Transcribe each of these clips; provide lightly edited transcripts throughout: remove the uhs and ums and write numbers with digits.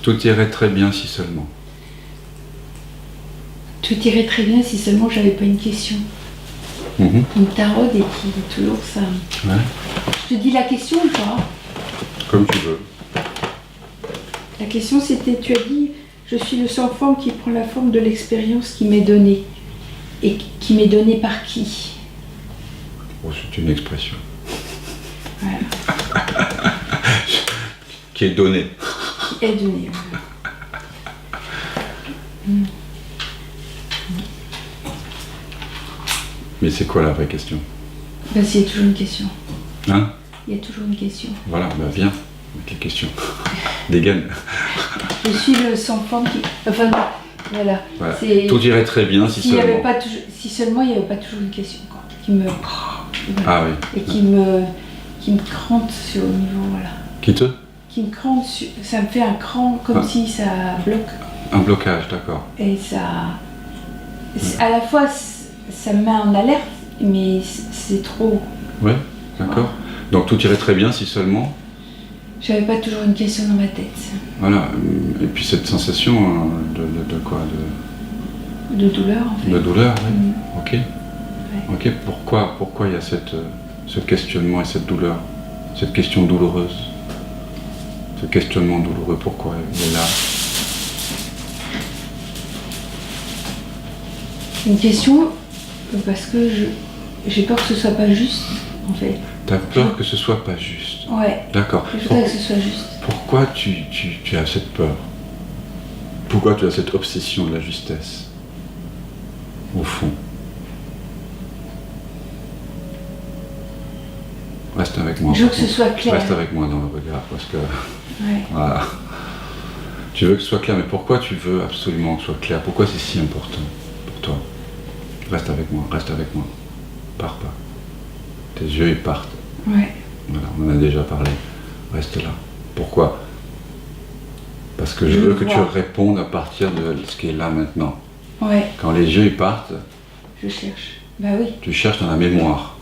Tout irait très bien si seulement. Tout irait très bien si seulement j'avais pas une question. Une taraude et qui est toujours ça. Ouais. Je te dis la question ou pas? Comme tu veux. La question c'était, tu as dit, je suis le sans forme qui prend la forme de l'expérience qui m'est donnée. Et qui m'est donnée par qui? Oh, c'est une expression. Voilà. Qui est donnée. Qui est donnée, voilà. Mais c'est quoi la vraie question? Ben, il y a toujours une question. Hein? Il y a toujours une question. Voilà, ben viens, avec les questions. Dégaine. Je suis le sans forme qui... Enfin, voilà. Voilà. Tout irait très bien si seulement. Si seulement il n'y avait pas toujours une question, quoi, qui me... Voilà. Ah oui. Et qui me crante sur le niveau, voilà. Qui me crante, ça me fait un cran comme si ça bloque. Un blocage, d'accord. Et ça... À la fois, ça me met en alerte, mais c'est trop... Oui, d'accord. Ouais. Donc tout irait très bien si seulement... J'avais pas toujours une question dans ma tête. Voilà, et puis cette sensation de quoi de douleur, en fait. De douleur, oui. Ok. Ouais. Ok, pourquoi il y a ce questionnement et cette douleur, cette question douloureuse? Ce questionnement douloureux, pourquoi il est là? Une question, parce que j'ai peur que ce soit pas juste, en fait. T'as peur que ce soit pas juste? Ouais. D'accord. Je voudrais que ce soit juste. Pourquoi tu as cette peur? Pourquoi tu as cette obsession de la justesse? Au fond. Reste avec moi. Je veux que ce soit clair. Reste avec moi dans le regard, parce que... Ouais. Voilà. Tu veux que ce soit clair, mais pourquoi tu veux absolument que ce soit clair? Pourquoi c'est si important pour toi? Reste avec moi, reste avec moi. Pars pas. Tes yeux, ils partent. Ouais. Voilà, on en a déjà parlé. Reste là. Pourquoi? Parce que je veux que tu répondes à partir de ce qui est là maintenant. Ouais. Quand les yeux, ils partent... Je cherche. Bah oui. Tu cherches dans la mémoire.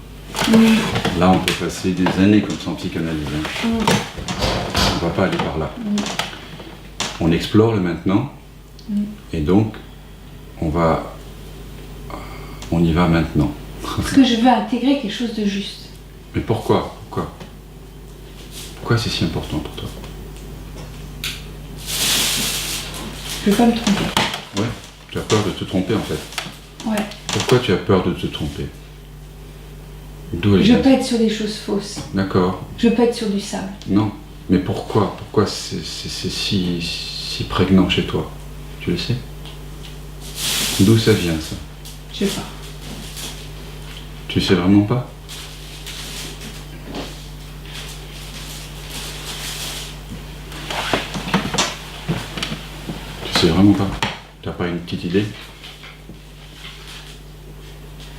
Là, on peut passer des années comme ça en psychanalyse. On ne va pas aller par là. On explore le maintenant, et donc, on y va maintenant. Parce que je veux intégrer quelque chose de juste. Mais pourquoi? Pourquoi c'est si important pour toi? Je veux pas me tromper. Ouais, tu as peur de te tromper en fait. Ouais. Pourquoi tu as peur de te tromper? D'où Je veux pas être sur des choses fausses. D'accord. Je veux pas être sur du sable. Non. Mais pourquoi? Pourquoi c'est si prégnant chez toi? Tu le sais? D'où ça vient ça? Je sais pas. Tu sais vraiment pas? Tu sais vraiment pas? T'as pas une petite idée?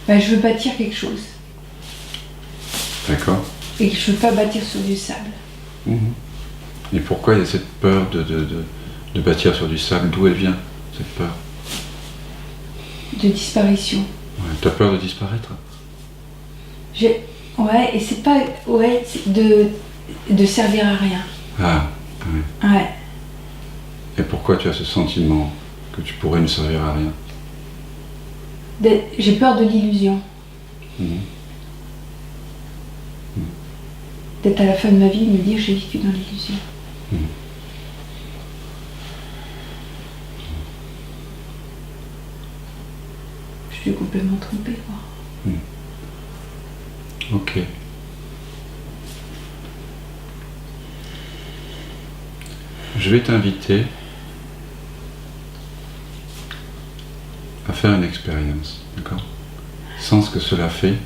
Ben, je veux bâtir quelque chose. D'accord. Et que je veux pas bâtir sur du sable. Et pourquoi il y a cette peur de bâtir sur du sable? D'où elle vient, cette peur? De disparition. Ouais, t'as peur de disparaître? Ouais, et c'est pas... Ouais, c'est de servir à rien. Ah, oui. Ouais. Et pourquoi tu as ce sentiment que tu pourrais ne servir à rien? J'ai peur de l'illusion. D'être à la fin de ma vie et me dire j'ai vécu dans l'illusion. Je suis complètement trompée, quoi. Ok. Je vais t'inviter à faire une expérience, d'accord? Sans ce que cela fait,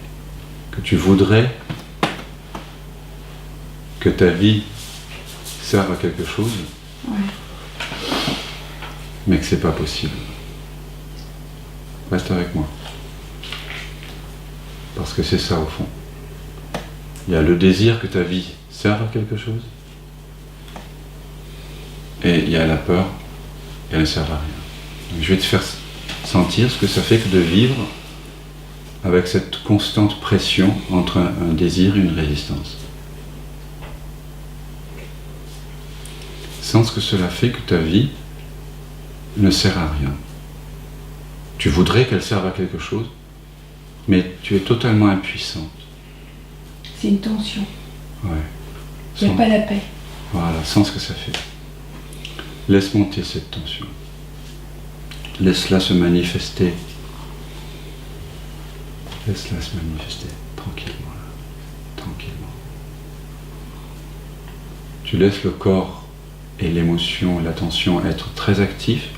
que tu voudrais que ta vie serve à quelque chose, mais que c'est pas possible. Reste avec moi. Parce que c'est ça au fond. Il y a le désir que ta vie serve à quelque chose, et il y a la peur qu'elle ne serve à rien. Donc je vais te faire sentir ce que ça fait que de vivre avec cette constante pression entre un désir et une résistance. Sans ce que cela fait que ta vie ne sert à rien. Tu voudrais qu'elle serve à quelque chose, mais tu es totalement impuissante. C'est une tension. Ouais. Il n'y a pas la paix. Voilà, sans ce que ça fait. Laisse monter cette tension. Laisse-la se manifester. Laisse-la se manifester tranquillement. Là. Tranquillement. Tu laisses le corps et l'émotion et l'attention être très actifs,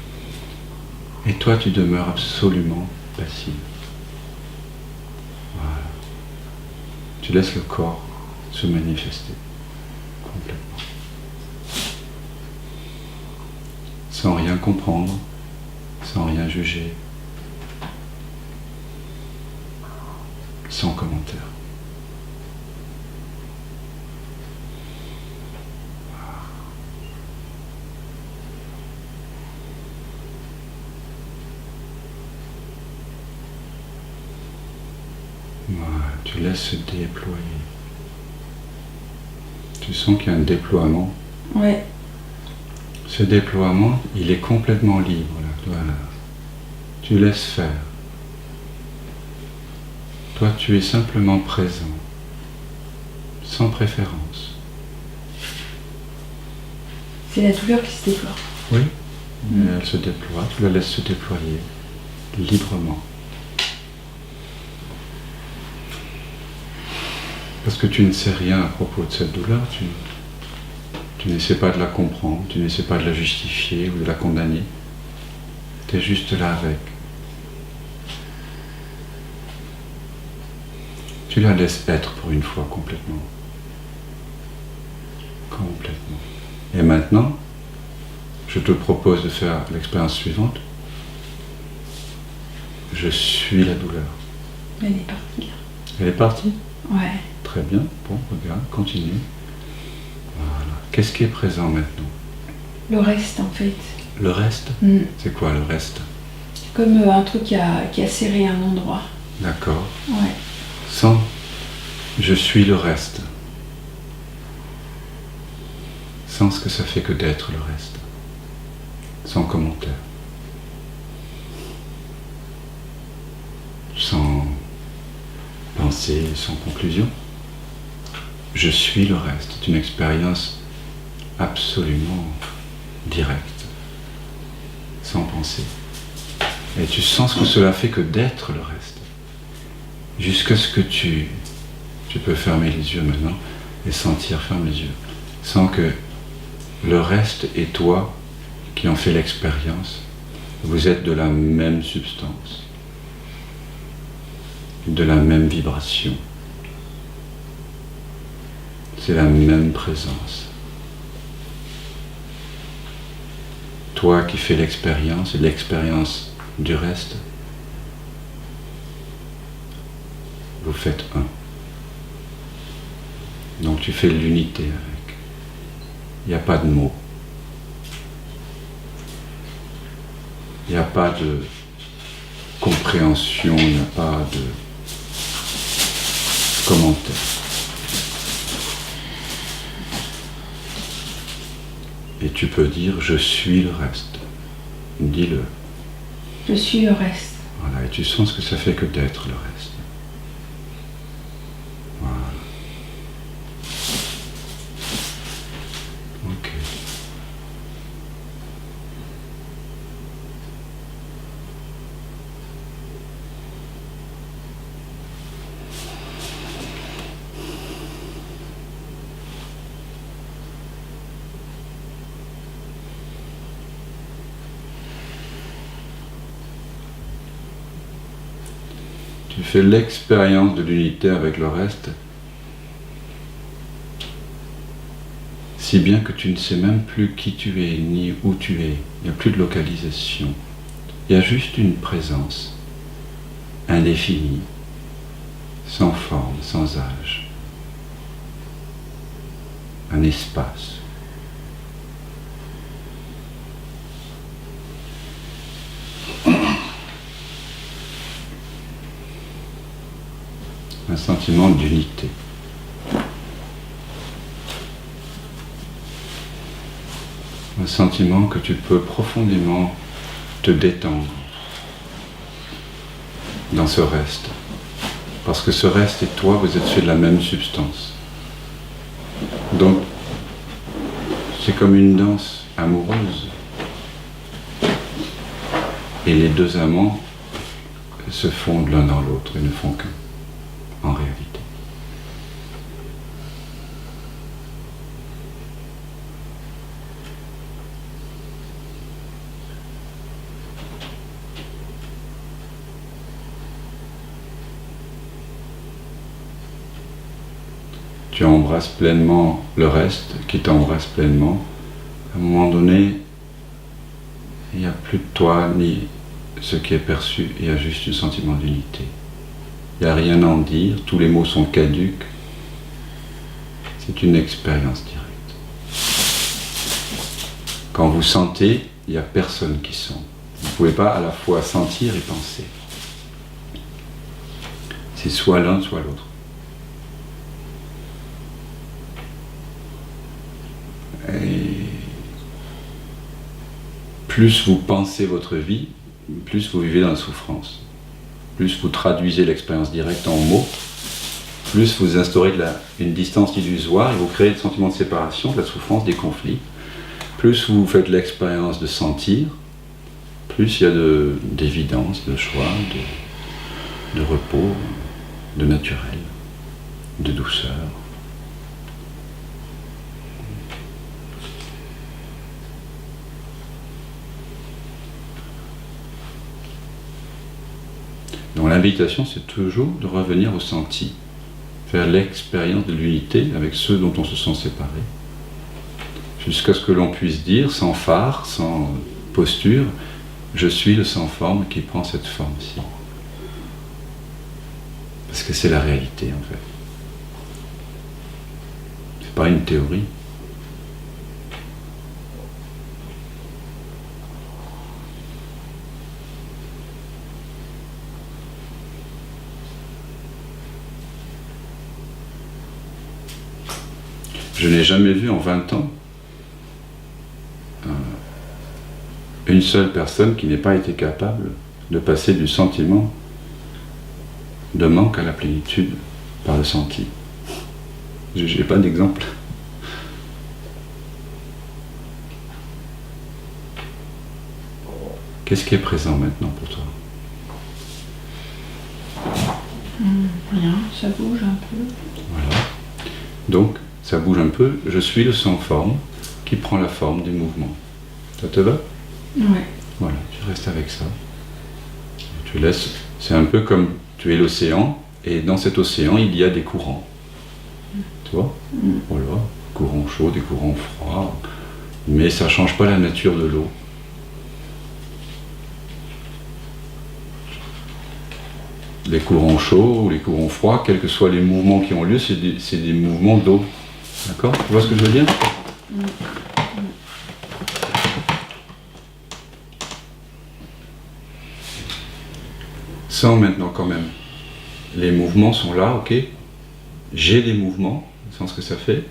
et toi tu demeures absolument passive. Voilà. Tu laisses le corps se manifester complètement. Sans rien comprendre, sans rien juger, sans commentaire. Voilà, tu laisses se déployer. Tu sens qu'il y a un déploiement. Ouais. Ce déploiement, il est complètement libre. Là. Voilà. Tu laisses faire. Toi, tu es simplement présent, sans préférence. C'est la douleur qui se déploie. Oui, mais elle se déploie, tu la laisses se déployer librement. Parce que tu ne sais rien à propos de cette douleur, tu n'essaies pas de la comprendre, tu n'essaies pas de la justifier ou de la condamner. Tu es juste là avec. Tu la laisses être pour une fois complètement. Complètement. Et maintenant, je te propose de faire l'expérience suivante. Je suis la douleur. Elle est partie là. Elle est partie ? Ouais. Très bien. Bon, regarde, continue. Voilà. Qu'est-ce qui est présent maintenant ? Le reste en fait. Le reste ? C'est quoi le reste ? Comme un truc qui a serré un endroit. D'accord. Ouais. Sans je suis le reste. Sans ce que ça fait que d'être le reste. Sans commentaire. Sans pensée, sans conclusion. Je suis le reste. C'est une expérience absolument directe. Sans pensée. Et tu sens ce que cela fait que d'être le reste. Jusqu'à ce que tu peux fermer les yeux maintenant et sentir, ferme les yeux, sans que le reste et toi qui en fait l'expérience, vous êtes de la même substance, de la même vibration. C'est la même présence. Toi qui fais l'expérience et l'expérience du reste, vous faites un. Donc tu fais l'unité avec. Il n'y a pas de mots. Il n'y a pas de compréhension, il n'y a pas de commentaire. Et tu peux dire je suis le reste. Dis-le. Je suis le reste. Voilà, et tu sens ce que ça fait que d'être le reste. Voilà. Ok. Tu fais l'expérience de l'unité avec le reste, si bien que tu ne sais même plus qui tu es, ni où tu es. Il n'y a plus de localisation. Il y a juste une présence indéfinie, sans forme, sans âge. Un espace. Un sentiment d'unité. sentiment que tu peux profondément te détendre dans ce reste. Parce que ce reste et toi, vous êtes faits de la même substance. Donc, c'est comme une danse amoureuse. Et les deux amants se fondent l'un dans l'autre et ne font qu'un, en réalité. Tu embrasses pleinement le reste, qui t'embrasse pleinement. À un moment donné, il n'y a plus de toi ni ce qui est perçu, il y a juste un sentiment d'unité. Il n'y a rien à en dire, tous les mots sont caducs. C'est une expérience directe. Quand vous sentez, il n'y a personne qui sent. Vous ne pouvez pas à la fois sentir et penser. C'est soit l'un, soit l'autre. Et plus vous pensez votre vie, plus vous vivez dans la souffrance. Plus vous traduisez l'expérience directe en mots, plus vous instaurez une distance illusoire et vous créez le sentiment de séparation, de la souffrance, des conflits. Plus vous faites l'expérience de sentir, plus il y a d'évidence, de choix, de repos, de naturel, de douceur. Donc l'invitation, c'est toujours de revenir au senti, faire l'expérience de l'unité avec ceux dont on se sent séparé, jusqu'à ce que l'on puisse dire, sans phare, sans posture, je suis le sans forme qui prend cette forme-ci. Parce que c'est la réalité, en fait. C'est pas une théorie. Je n'ai jamais vu en 20 ans une seule personne qui n'ait pas été capable de passer du sentiment de manque à la plénitude par le senti. Je n'ai pas d'exemple. Qu'est-ce qui est présent maintenant pour toi? Rien, ça bouge un peu. Voilà. Donc, ça bouge un peu. Je suis le sans forme qui prend la forme du mouvement. Ça te va? Ouais. Voilà, tu restes avec ça. Tu laisses. C'est un peu comme tu es l'océan, et dans cet océan, il y a des courants. Tu vois? Voilà, courants chauds, des courants froids. Mais ça ne change pas la nature de l'eau. Les courants chauds ou les courants froids, quels que soient les mouvements qui ont lieu, c'est des mouvements d'eau. D'accord? Tu vois ce que je veux dire? Sens maintenant quand même. Les mouvements sont là, ok? J'ai des mouvements, sens ce que ça fait.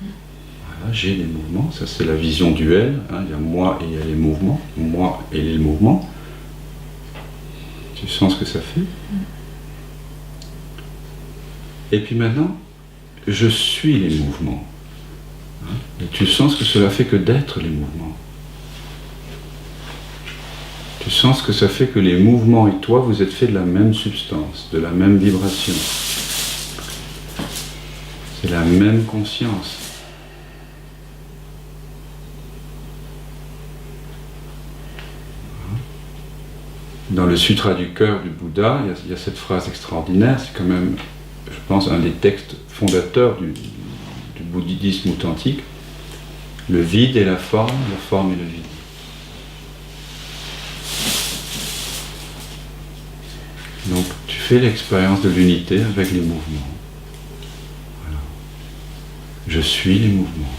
Voilà, j'ai des mouvements, ça c'est la vision duelle. Hein, il y a moi et il y a les mouvements. Moi et les mouvements. Tu sens ce que ça fait? Et puis maintenant, je suis les mouvements. Hein, et tu sens ce que cela fait que d'être les mouvements. Tu sens ce que ça fait que les mouvements et toi, vous êtes faits de la même substance, de la même vibration. C'est la même conscience. Dans le Sutra du cœur du Bouddha, il y a cette phrase extraordinaire, c'est quand même, je pense, un des textes fondateurs du bouddhisme authentique. Le vide est la forme est le vide. Donc tu fais l'expérience de l'unité avec les mouvements. Voilà. Je suis les mouvements.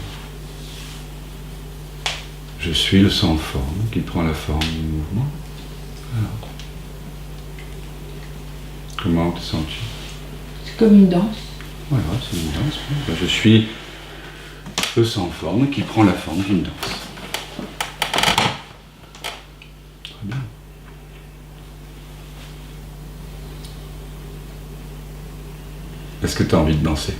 Je suis le sans forme qui prend la forme du mouvement. Voilà. Comment te sens-tu? C'est comme une danse. Voilà, c'est une danse. Je suis le sans forme qui prend la forme d'une danse. Est-ce que tu as envie de danser?